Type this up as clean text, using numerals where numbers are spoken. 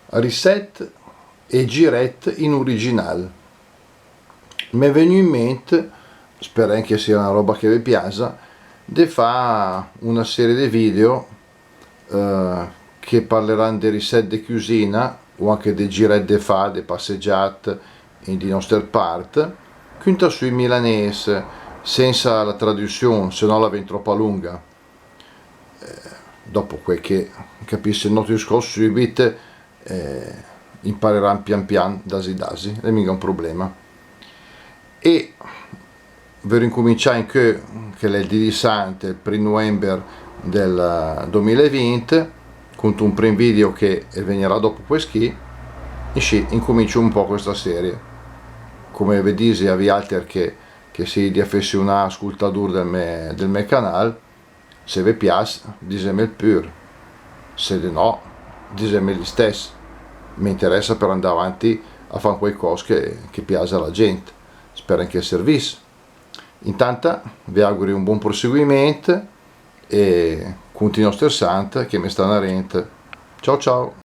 Reset e giret in originale. Mi è venuto in mente, spero che sia una roba che vi piace, di fare una serie di video che parleranno di reset di cucina o anche di giret di fa, di passeggiate in di nostre part, quinta sui milanese, senza la traduzione, se no la viene troppo lunga. Dopo quel che capisce il nostro discorso subito, impareranno pian pian dasi dasi, non è mica un problema. E per incominciare anche che è il di Sante, il 1 novembre del 2020, con un primo video che venirà dopo questo, e sì, incomincio un po' questa serie. Come vedete, vi altri che si di affezionare ascoltatori del mio canale, se vi piace, ditemelo pure, se no, ditemelo gli stessi. Mi interessa per andare avanti a fare qualcosa che piace alla gente. Spero che servisse. Intanto vi auguro un buon proseguimento e continuo stersante che mi stanno a rente. Ciao ciao!